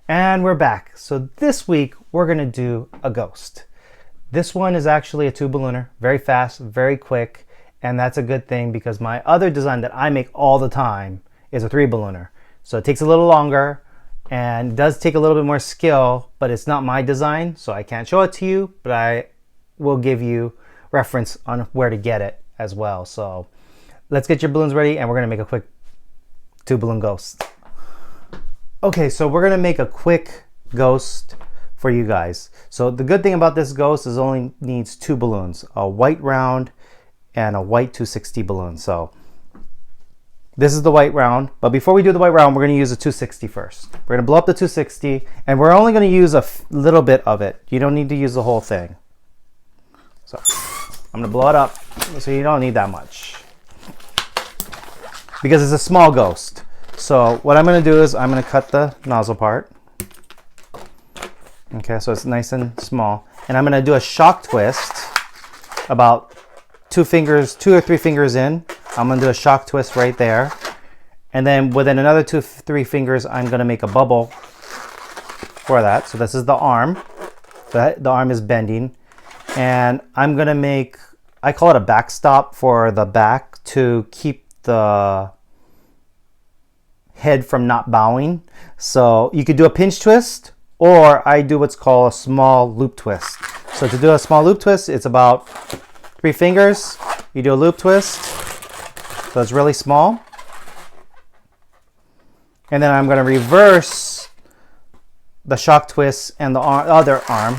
And we're back. So this week we're going to do a ghost. This one is actually a two ballooner, very fast, very quick, and that's a good thing because my other design that I make all the time is a three ballooner. So it takes a little longer and does take a little bit more skill, but it's not my design, so I can't show it to you, but I will give you reference on where to get it as well. So let's get your balloons ready and we're going to make a quick two balloon ghost. Okay, so we're gonna make a quick ghost for you guys. So the good thing about this ghost is it only needs two balloons, a white round and a white 260 balloon. So this is the white round, but before we do the white round, we're gonna use a 260 first. We're gonna blow up the 260 and we're only gonna use a little bit of it. You don't need to use the whole thing. So I'm gonna blow it up so you don't need that much because it's a small ghost. So what I'm going to do is I'm going to cut the nozzle part. Okay, so it's nice and small. And I'm going to do a shock twist about two or three fingers in. I'm going to do a shock twist right there. And then within another 2-3 fingers, I'm going to make a bubble for that. So this is the arm. The arm is bending. And I'm going to make, I call it a backstop for the back to keep the head from not bowing. So you could do a pinch twist, or I do what's called a small loop twist. So to do a small loop twist, it's about 3 fingers. You do a loop twist, so it's really small. And then I'm going to reverse the shock twist and the other arm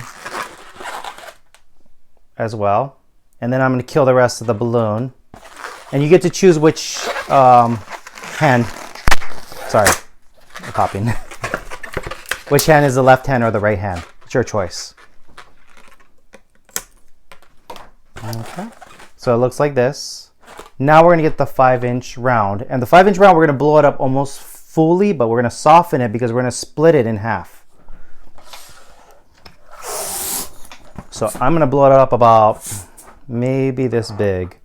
as well. And then I'm going to kill the rest of the balloon. And you get to choose which hand. Sorry, I'm copying. Which hand is the left hand or the right hand? It's your choice. Okay, so it looks like this. Now we're gonna get the 5-inch round. And the 5-inch round, we're gonna blow it up almost fully, but we're gonna soften it because we're gonna split it in half. So I'm gonna blow it up about maybe this big.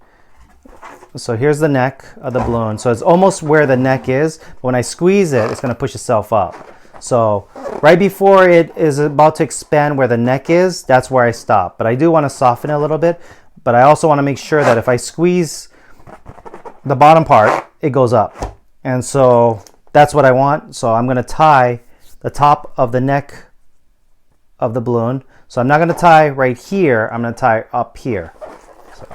So here's the neck of the balloon. So it's almost where the neck is. But when I squeeze it, it's going to push itself up. So right before it is about to expand where the neck is, that's where I stop. But I do want to soften it a little bit. But I also want to make sure that if I squeeze the bottom part, it goes up. And so that's what I want. So I'm going to tie the top of the neck of the balloon. So I'm not going to tie right here. I'm going to tie up here. So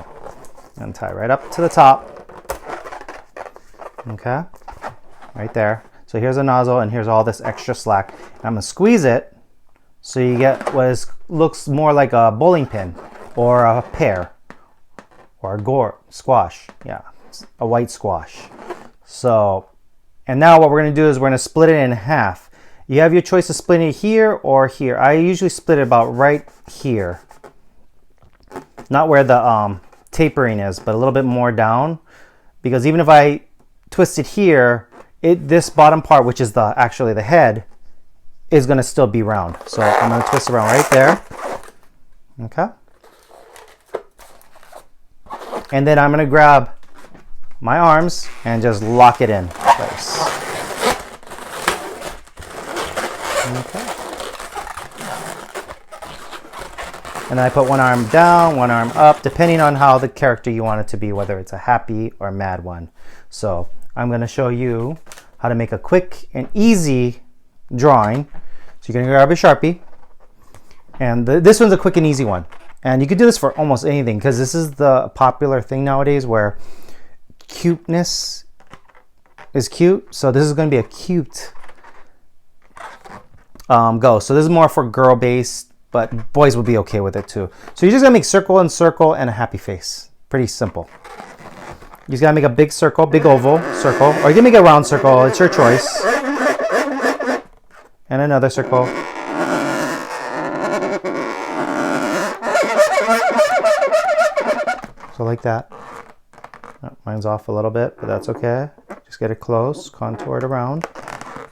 and tie right up to the top. Okay, right there. So here's a nozzle and here's all this extra slack. And I'm gonna squeeze it so you get what looks more like a bowling pin or a pear or a squash. Yeah, a white squash. So, and now what we're gonna do is we're gonna split it in half. You have your choice of splitting it here or here. I usually split it about right here. Not where the tapering is, but a little bit more down, because even if I twist it here, this bottom part, which is actually the head, is going to still be round. So I'm going to twist around right there. Okay. And then I'm going to grab my arms and just lock it in place. Okay. And then I put one arm down, one arm up, depending on how the character you want it to be, whether it's a happy or mad one. So I'm going to show you how to make a quick and easy drawing. So you're going to grab a Sharpie. And this one's a quick and easy one. And you could do this for almost anything, because this is the popular thing nowadays where cuteness is cute. So this is going to be a cute ghost. So this is more for girl-based, but boys would be okay with it too. So you're just gonna make circle and circle and a happy face. Pretty simple. You just gotta make a big circle, big oval circle, or you can make a round circle, it's your choice. And another circle. So like that. Oh, mine's off a little bit, but that's okay. Just get it close, contour it around.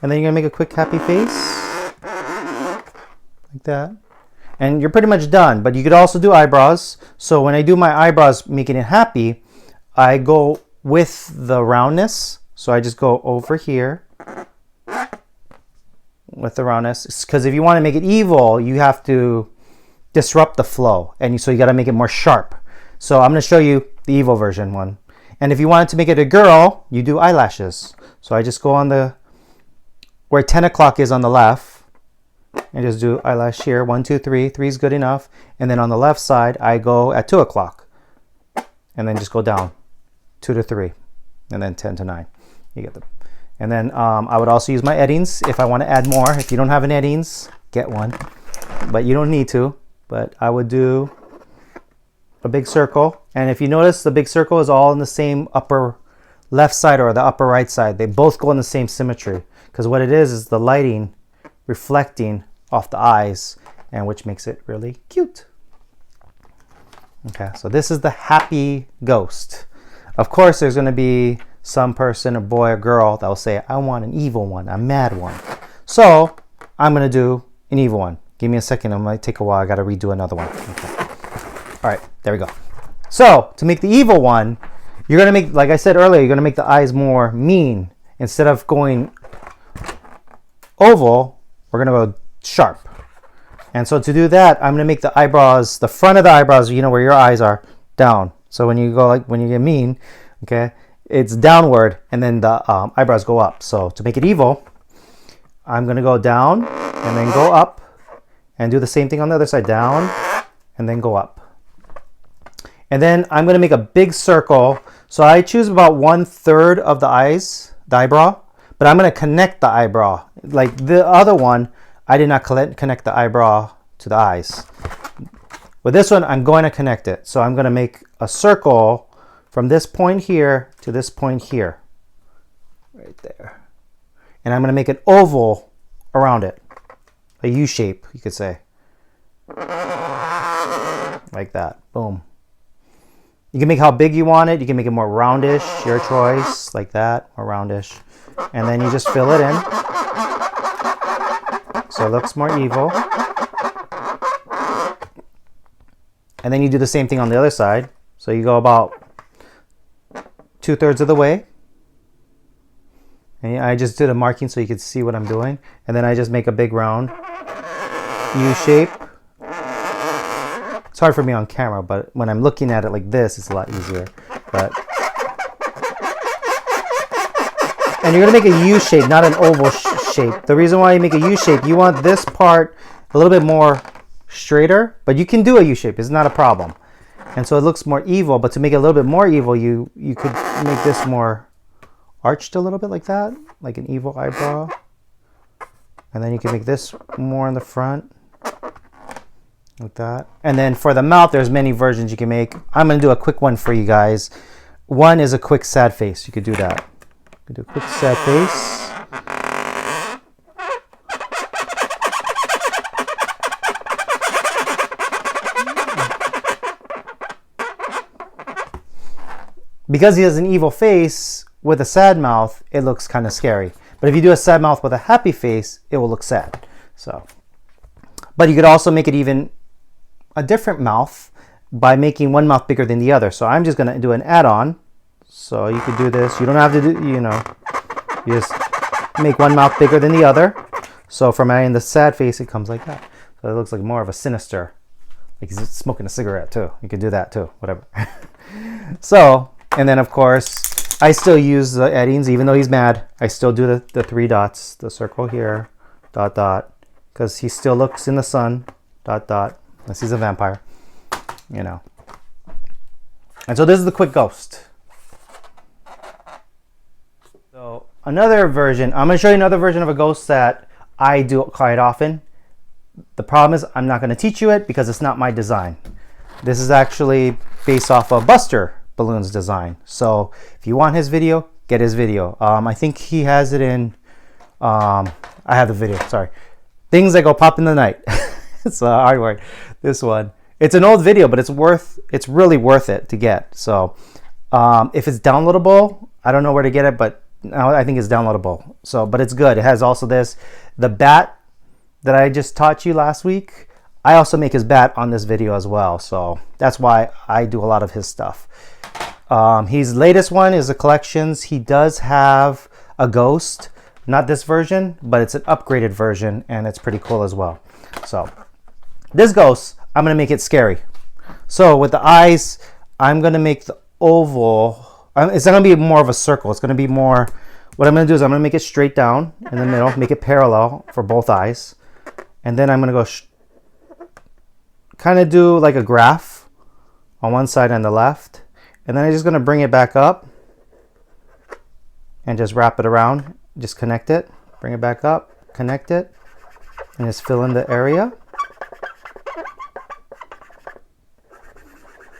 And then you're gonna make a quick happy face. Like that. And you're pretty much done, but you could also do eyebrows. So when I do my eyebrows, making it happy, I go with the roundness. So I just go over here, with the roundness, because if you want to make it evil, you have to disrupt the flow, and so you got to make it more sharp. So I'm going to show you the evil version one. And if you wanted to make it a girl, you do eyelashes. So I just go on the where 10 o'clock is on the left, and just do eyelash here. 1, 2, 3. 3 is good enough. And then on the left side, I go at 2 o'clock, and then just go down 2 to 3, and then 10 to 9. You get them. And then I would also use my Eddings if I want to add more. If you don't have an Eddings, get one, but you don't need to. But I would do a big circle, and if you notice, the big circle is all in the same upper left side or the upper right side. They both go in the same symmetry, because what it is the lighting reflecting off the eyes, and which makes it really cute. Okay, so this is the happy ghost. Of course, there's going to be some person, a boy or girl, that will say, I want an evil one, a mad one. So I'm going to do an evil one. Give me a second. It might take a while. I got to redo another one. Okay. All right, there we go. So to make the evil one, you're going to make, like I said earlier, you're going to make the eyes more mean. Instead of going oval, we're going to go sharp. And so to do that, I'm going to make the eyebrows, the front of the eyebrows, you know, where your eyes are, down. So when you go, like, when you get mean, okay, it's downward, and then the eyebrows go up. So to make it evil, I'm going to go down and then go up and do the same thing on the other side, down and then go up. And then I'm going to make a big circle. So I choose about 1/3 of the eyes, the eyebrow, but I'm going to connect the eyebrow. Like the other one, I did not connect the eyebrow to the eyes. With this one, I'm going to connect it. So I'm going to make a circle from this point here to this point here, right there. And I'm going to make an oval around it, a U shape, you could say, like that. Boom. You can make how big you want it. You can make it more roundish, your choice, like that, more roundish. And then you just fill it in, so it looks more evil. And then you do the same thing on the other side. So you go about 2/3 of the way. And I just did a marking so you could see what I'm doing. And then I just make a big round U shape. It's hard for me on camera, but when I'm looking at it like this, it's a lot easier. But and you're going to make a U shape, not an oval shape. The reason why you make a U shape, you want this part a little bit more straighter, but you can do a U shape. It's not a problem. And so it looks more evil, but to make it a little bit more evil, you could make this more arched a little bit like that, like an evil eyebrow. And then you can make this more in the front, like that. And then for the mouth, there's many versions you can make. I'm going to do a quick one for you guys. One is a quick sad face. You could do that. You could do a quick sad face. Because he has an evil face with a sad mouth, it looks kind of scary. But if you do a sad mouth with a happy face, it will look sad. So, but you could also make it even a different mouth by making one mouth bigger than the other. So I'm just going to do an add-on. So you could do this. You don't have to do, you just make one mouth bigger than the other. So from in the sad face, it comes like that. So it looks like more of a sinister, like he's smoking a cigarette too. You could do that too, whatever. So, and then of course, I still use the Eddings, even though he's mad. I still do the 3 dots, the circle here, dot, dot, because he still looks in the sun, dot, dot, unless he's a vampire, you know. And so this is the quick ghost. So another version, I'm going to show you another version of a ghost that I do quite often. The problem is I'm not going to teach you it because it's not my design. This is actually based off of Buster Balloon's design. So if you want his video, get his video. I think he has it in, I have the video, sorry. Things that go pop in the night. It's a hard word. This one. It's an old video, but it's really worth it to get. So if it's downloadable, I don't know where to get it, but I think it's downloadable. So, but it's good. It has also this, the bat that I just taught you last week. I also make his bat on this video as well. So that's why I do a lot of his stuff. His latest one is the collections. He does have a ghost, Not this version, but it's an upgraded version, and it's pretty cool as well. So this ghost, I'm gonna make it scary. So with the eyes, I'm gonna make the oval. It's not gonna be more of a circle. It's gonna be more. What I'm gonna do is I'm gonna make it straight down in the middle, make it parallel for both eyes, and then I'm gonna go kind of do like a graph on one side and the left, and then I'm just gonna bring it back up and just wrap it around. Just connect it, bring it back up, connect it, and just fill in the area.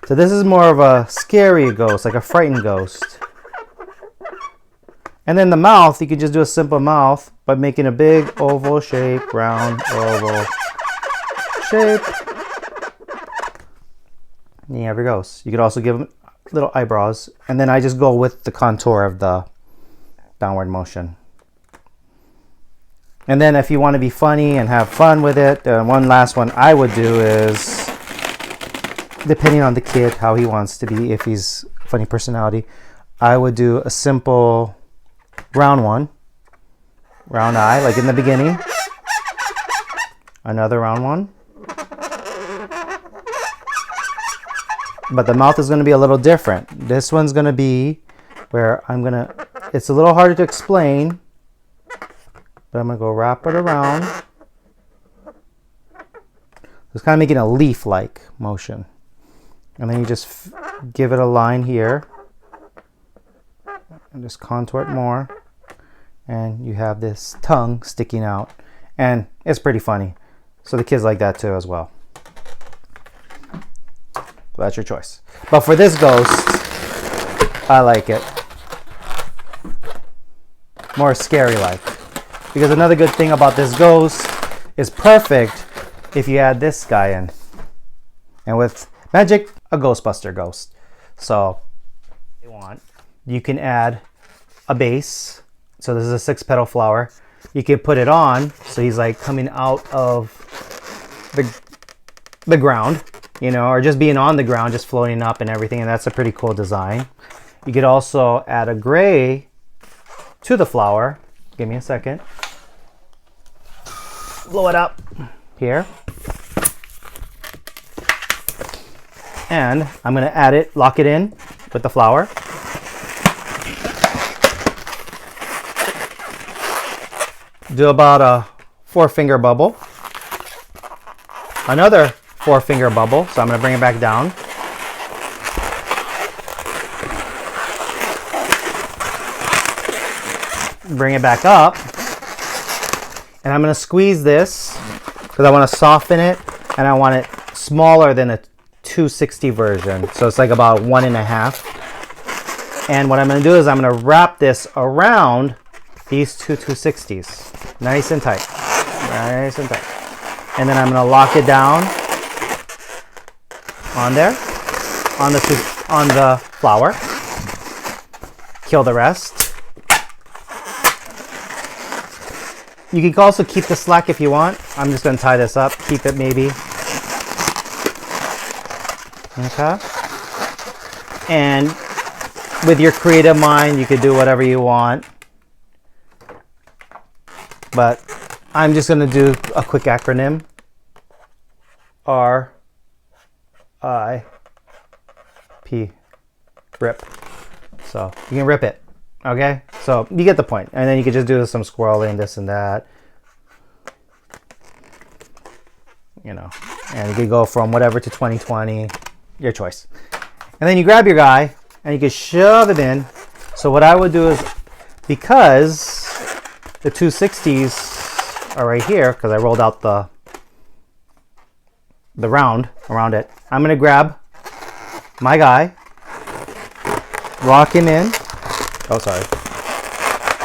So this is more of a scary ghost, like a frightened ghost. And then the mouth, you can just do a simple mouth by making a big oval shape, round oval shape. And you have your ghost. You could also give them little eyebrows. And then I just go with the contour of the downward motion. And then if you want to be funny and have fun with it, one last one I would do is, depending on the kid, how he wants to be, if he's a funny personality, I would do a simple round one, round eye, like in the beginning. Another round one. But the mouth is going to be a little different. This one's going to be where it's a little harder to explain, but I'm going to go wrap it around. It's kind of making a leaf-like motion. And then you just give it a line here. And just contour it more. And you have this tongue sticking out. And it's pretty funny. So the kids like that too as well. So that's your choice. But for this ghost, I like it more scary-like. Because another good thing about this ghost is perfect if you add this guy in. And with magic, a Ghostbuster ghost. So you can add a base. So this is a 6-petal flower. You can put it on so he's like coming out of the ground, you know, or just being on the ground, just floating up and everything. And that's a pretty cool design. You could also add a gray to the flower. Give me a second. Blow it up here. And I'm going to add it, lock it in with the flower. Do about a 4-finger bubble. Another 4-finger bubble. So I'm going to bring it back down. Bring it back up. And I'm going to squeeze this because I want to soften it and I want it smaller than a 260 version. So it's like about 1.5. And what I'm going to do is I'm going to wrap this around these two 260s. Nice and tight. Nice and tight. And then I'm going to lock it down on there, on the flower. Kill the rest. You can also keep the slack if you want. I'm just going to tie this up. Keep it maybe. Okay. And with your creative mind, you could do whatever you want. But I'm just going to do a quick acronym. R-I-P. Rip. So you can rip it. Okay? So you get the point. And then you can just do some swirling, this and that. You know. And you could go from whatever to 2020. Your choice. And then you grab your guy and you can shove it in. So what I would do is, because the 260s are right here, because I rolled out the round around it, I'm going to grab my guy, lock him in. Oh, sorry.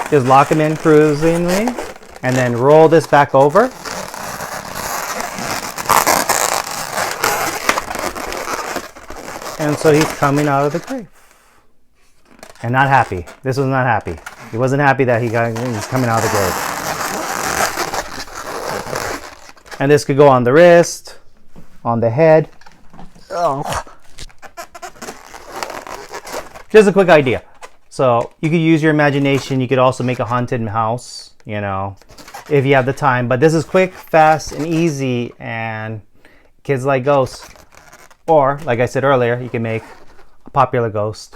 Just lock him in cruisingly, and then roll this back over. And so he's coming out of the grave. And not happy. This was not happy. He wasn't happy that he's coming out of the grave. And this could go on the wrist, on the head. Oh. Just a quick idea. So you could use your imagination. You could also make a haunted house. you know, if you have the time. But this is quick, fast, and easy, and kids like ghosts. Or, like I said earlier, you can make a popular ghost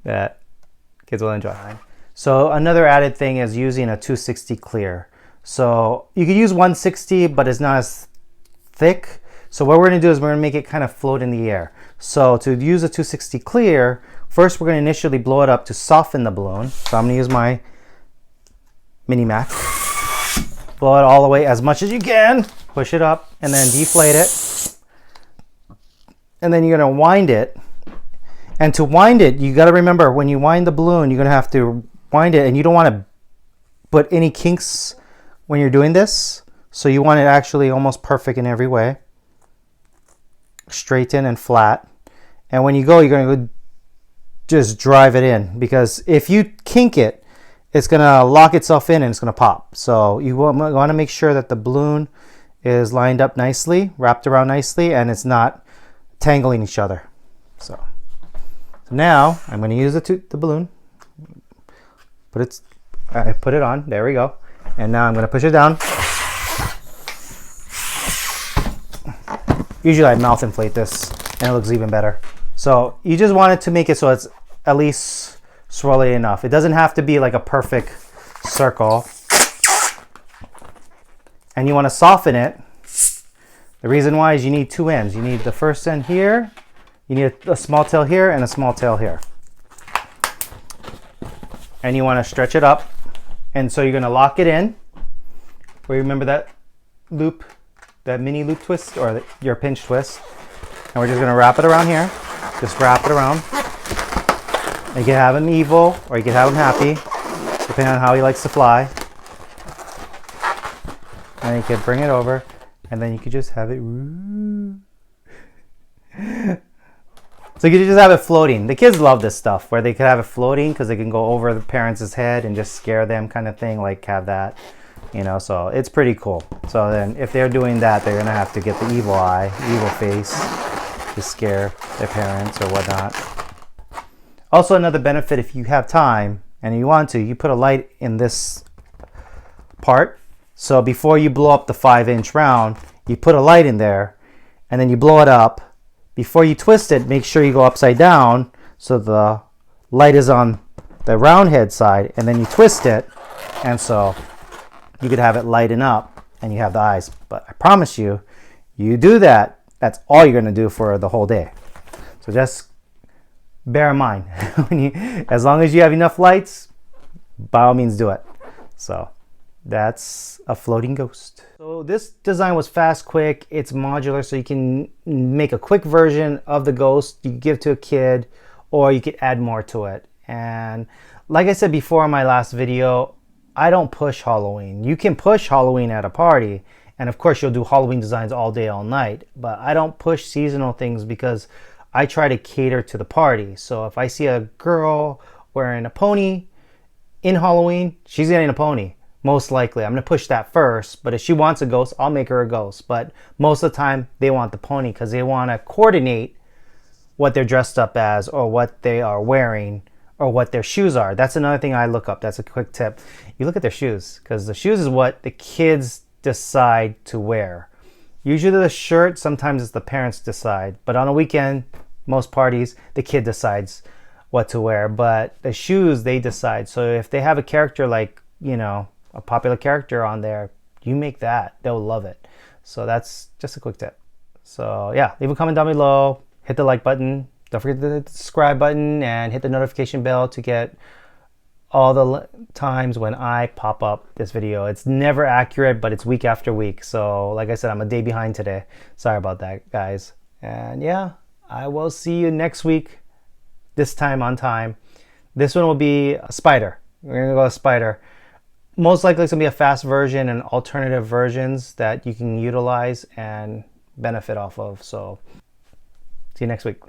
that kids will enjoy. So another added thing is using a 260 clear. So you could use 160, but it's not as thick. So what we're going to do is we're going to make it kind of float in the air. So to use a 260 clear, first we're going to initially blow it up to soften the balloon. So I'm going to use my Mini Mac. Blow it all the way as much as you can. Push it up and then deflate it. And then you're going to wind it. And to wind it, you got to remember, when you wind the balloon, you're going to have to wind it, and you don't want to put any kinks when you're doing this. So you want it actually almost perfect in every way. Straighten and flat. And when you go, you're going to go just drive it in, because if you kink it, it's going to lock itself in and it's going to pop. So you want to make sure that the balloon is lined up nicely, wrapped around nicely, and it's not tangling each other. So now I'm going to use the balloon. I put it on. There we go. And now I'm going to push it down. Usually I mouth inflate this and it looks even better. So you just want it to make it so it's at least swirly enough. It doesn't have to be like a perfect circle. And you want to soften it. The reason why is you need two ends. You need the first end here. You need a small tail here and a small tail here. And you want to stretch it up. And so you're going to lock it in. Remember that loop, that mini loop twist, or your pinch twist. And we're just going to wrap it around here. Just wrap it around. And you can have him evil or you can have him happy, depending on how he likes to fly. And you can bring it over, and then you can just have it. So you can just have it floating. The kids love this stuff, where they could have it floating because they can go over the parents' head and just scare them, kind of thing, like have that, you know, so it's pretty cool. So then if they're doing that, they're gonna have to get the evil eye, evil face to scare their parents or whatnot. Also, another benefit, if you have time and you want to, you put a light in this part. So before you blow up the 5-inch round, you put a light in there and then you blow it up. Before you twist it, make sure you go upside down so the light is on the round head side, and then you twist it, and so you could have it lighten up and you have the eyes. But I promise you, you do that, that's all you're going to do for the whole day. So just bear in mind, as long as you have enough lights, by all means do it. So that's a floating ghost. So this design was fast, quick, it's modular, so you can make a quick version of the ghost you can give to a kid, or you could add more to it. And like I said before in my last video, I don't push Halloween. You can push Halloween at a party, and of course you'll do Halloween designs all day, all night, but I don't push seasonal things because I try to cater to the party. So if I see a girl wearing a pony in Halloween, she's getting a pony. Most likely. I'm going to push that first, but if she wants a ghost, I'll make her a ghost. But most of the time, they want the pony because they want to coordinate what they're dressed up as, or what they are wearing, or what their shoes are. That's another thing I look up. That's a quick tip. You look at their shoes, because the shoes is what the kids decide to wear. Usually the shirt, sometimes it's the parents decide. But on a weekend, most parties, the kid decides what to wear. But the shoes, they decide. So if they have a character like, you know, a popular character on there, you make that, they'll love it. So that's just a quick tip. So yeah, leave a comment down below, hit the like button, don't forget the subscribe button, and hit the notification bell to get all the times when I pop up this video. It's never accurate, but it's week after week. So like I said, I'm a day behind today. Sorry about that, guys. And yeah, I will see you next week, this time on time. This one will be a spider. We're gonna go with spider. Most likely it's going to be a fast version and alternative versions that you can utilize and benefit off of. So see you next week.